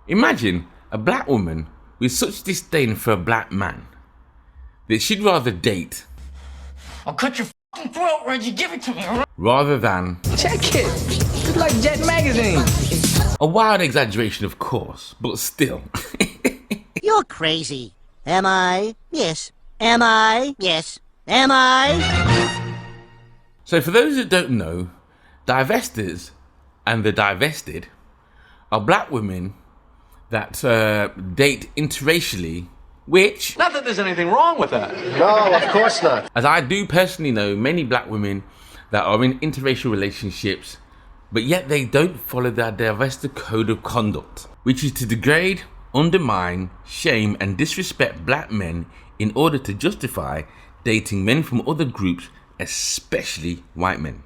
Imagine a black woman with such disdain for a black man that she'd rather date. I'll cut your fucking throat, Reggie. Give it to me, all right? Rather than. Check it. It's like Jet Magazine. A wild exaggeration, of course, but still. You're crazy. Am I? Yes. Am I? Yes. Am I? So for those that don't know, divesters and the divested are black women that date interracially, which... Not that there's anything wrong with that. No, of course not. As I do personally know many black women that are in interracial relationships, but yet they don't follow their divested code of conduct, which is to degrade, undermine, shame and disrespect black men in order to justify dating men from other groups, especially white men.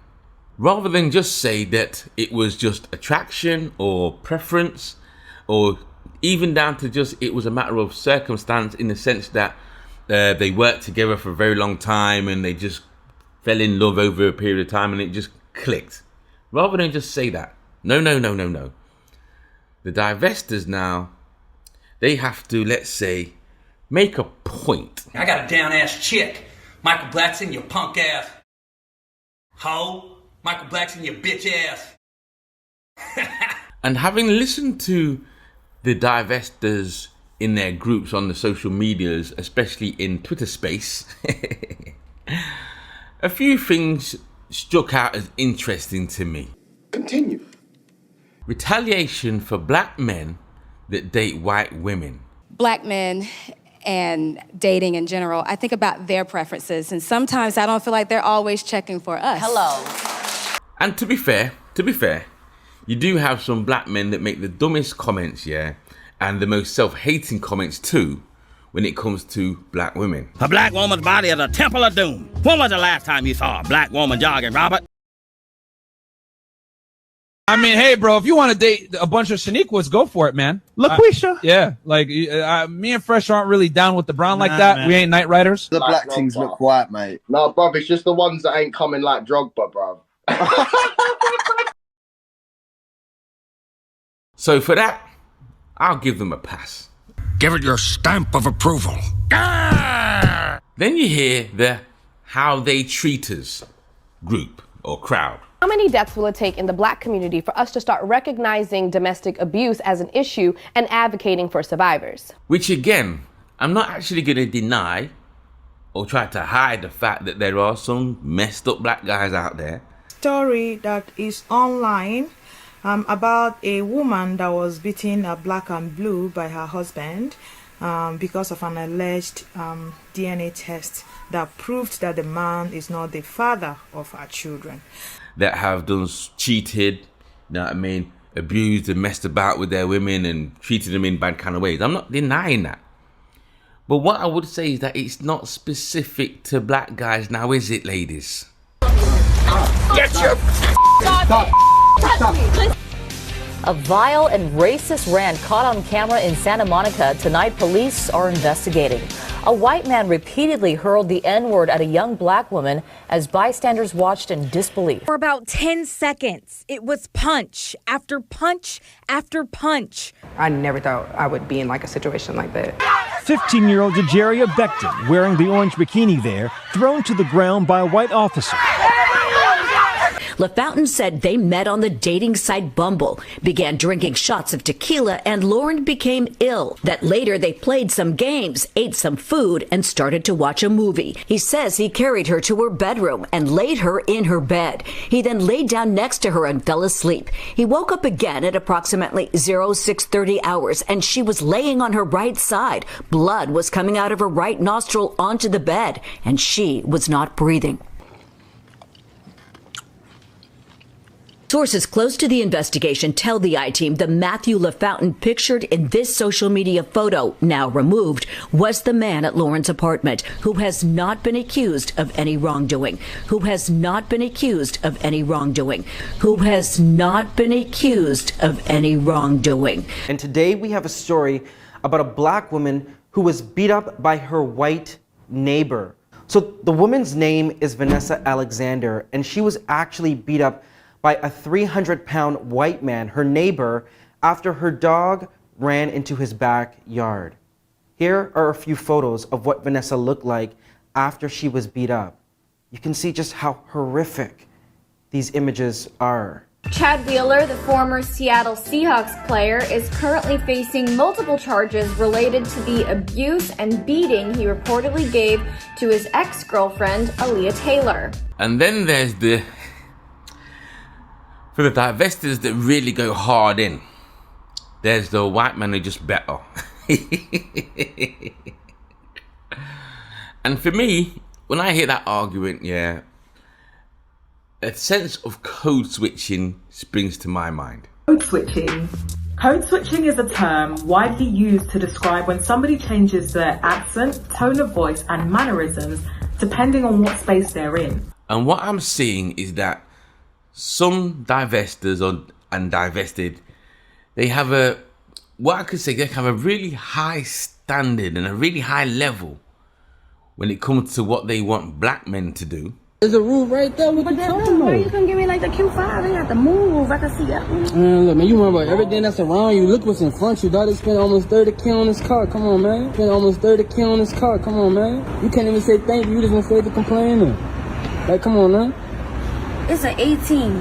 Rather than just say that it was just attraction or preference, or even down to just it was a matter of circumstance in the sense that they worked together for a very long time and they just fell in love over a period of time and it just clicked. Rather than just say that. No. The divestors now, they have to, let's say, make a point. I got a down-ass chick. Michael Black's in your punk ass. Ho. Michael Black's in your bitch ass. And having listened to the divestors in their groups on the social medias, especially in Twitter space, a few things struck out as interesting to me. Continue. Retaliation for black men that date white women. Black men and dating in general, I think about their preferences, and sometimes I don't feel like they're always checking for us. Hello. And to be fair, you do have some black men that make the dumbest comments, yeah, and the most self-hating comments too, when it comes to black women. A black woman's body is a temple of doom. When was the last time you saw a black woman jogging, Robert? I mean, hey, bro, if you want to date a bunch of Shaniquas, go for it, man. LaQuisha. Yeah, like, me and Fresh aren't really down with the brown like that. Man. We ain't night riders. The black things look white, mate. No, bruv, it's just the ones that ain't coming like Drogba, bruv. So for that, I'll give them a pass. Give it your stamp of approval. Then you hear the how they treat us group or crowd. How many deaths will it take in the black community for us to start recognizing domestic abuse as an issue and advocating for survivors? Which again, I'm not actually going to deny or try to hide the fact that there are some messed up black guys out there. Story that is online about a woman that was beaten black and blue by her husband because of an alleged DNA test that proved that the man is not the father of her children. That have done cheated, you know what I mean, abused and messed about with their women and treated them in bad kind of ways. I'm not denying that. But what I would say is that it's not specific to black guys now, is it, ladies? Get your Stop. A vile and racist rant caught on camera in Santa Monica. Tonight, police are investigating. A white man repeatedly hurled the N-word at a young black woman as bystanders watched in disbelief. For about 10 seconds, it was punch after punch after punch. I never thought I would be in like a situation like that. 15-year-old Jajeria Becton, wearing the orange bikini there, thrown to the ground by a white officer. LaFountain said they met on the dating site Bumble, began drinking shots of tequila, and Lauren became ill. That later they played some games, ate some food, and started to watch a movie. He says he carried her to her bedroom and laid her in her bed. He then laid down next to her and fell asleep. He woke up again at approximately 0630 hours, and she was laying on her right side. Blood was coming out of her right nostril onto the bed, and she was not breathing. Sources close to the investigation tell the I-Team the Matthew LaFountain pictured in this social media photo, now removed, was the man at Lauren's apartment who has not been accused of any wrongdoing, who has not been accused of any wrongdoing, who has not been accused of any wrongdoing. And today we have a story about a black woman who was beat up by her white neighbor. So the woman's name is Vanessa Alexander, and she was actually beat up by a 300-pound white man, her neighbor, after her dog ran into his backyard. Here are a few photos of what Vanessa looked like after she was beat up. You can see just how horrific these images are. Chad Wheeler, the former Seattle Seahawks player, is currently facing multiple charges related to the abuse and beating he reportedly gave to his ex-girlfriend, Aaliyah Taylor. And then there's for the divestors that really go hard in, there's the white man who just better. And for me, when I hear that argument, yeah, a sense of code switching springs to my mind. Code switching. Code switching is a term widely used to describe when somebody changes their accent, tone of voice, and mannerisms depending on what space they're in. And what I'm seeing is that some divestors and divested, they have they have a really high standard and a really high level when it comes to what they want black men to do. There's a rule right there. What you talking about? You can give me like the Q5. They got the move. I can see that. Look, man, you remember everything that's around you. Look what's in front of you. Dog, they spent almost 30K on this car. Come on, man. Spent almost 30K on this car. Come on, man. You can't even say thank you. You just want to say the complaining. Like, come on, man. It's an 18.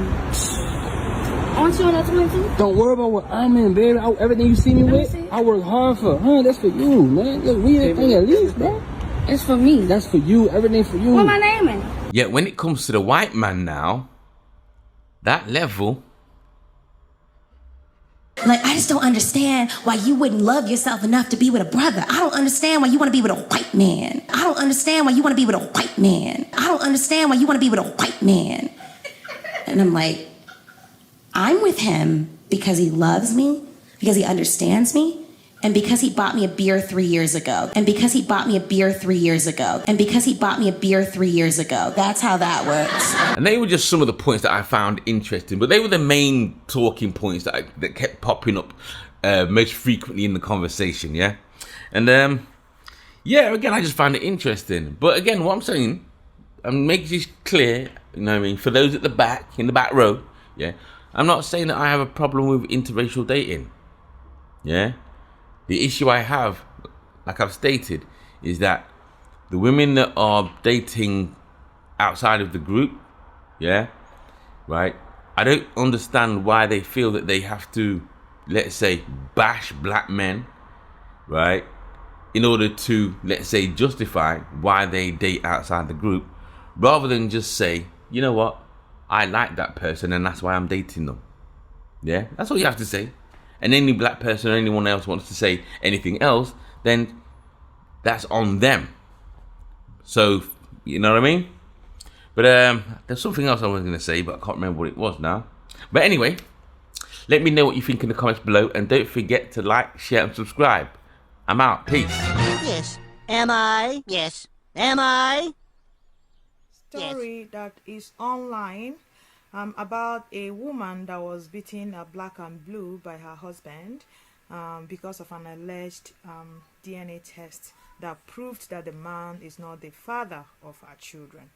Aren't you on that 20? Don't worry about what I'm in, baby. Everything you see me with, I work hard for. That's for you, man. Look, we ain't at least, bro. It's for me. That's for you. Everything for you. What my name in? Yet when it comes to the white man now, that level. Like, I just don't understand why you wouldn't love yourself enough to be with a brother. I don't understand why you want to be with a white man. I don't understand why you want to be with a white man. I don't understand why you want to be with a white man. And I'm like, I'm with him because he loves me, because he understands me, and because he bought me a beer 3 years ago. And because he bought me a beer 3 years ago. And because he bought me a beer 3 years ago. That's how that works. And they were just some of the points that I found interesting, but they were the main talking points that kept popping up most frequently in the conversation, yeah? And yeah, again, I just found it interesting. But again, what I'm saying, I'm making this clear, you know what I mean, for those at the back, in the back row, yeah? I'm not saying that I have a problem with interracial dating, yeah? The issue I have, like I've stated, is that the women that are dating outside of the group, yeah, right, I don't understand why they feel that they have to, let's say, bash black men, right, in order to, let's say, justify why they date outside the group, rather than just say, you know what, I like that person and that's why I'm dating them. Yeah, that's all you have to say. And any black person or anyone else wants to say anything else, then that's on them. So, you know what I mean? But there's something else I was going to say, but I can't remember what it was now. But anyway, let me know what you think in the comments below. And don't forget to like, share, and subscribe. I'm out. Peace. Yes. Am I? Yes. Am I? Story that is online about a woman that was beaten black and blue by her husband because of an alleged DNA test that proved that the man is not the father of her children.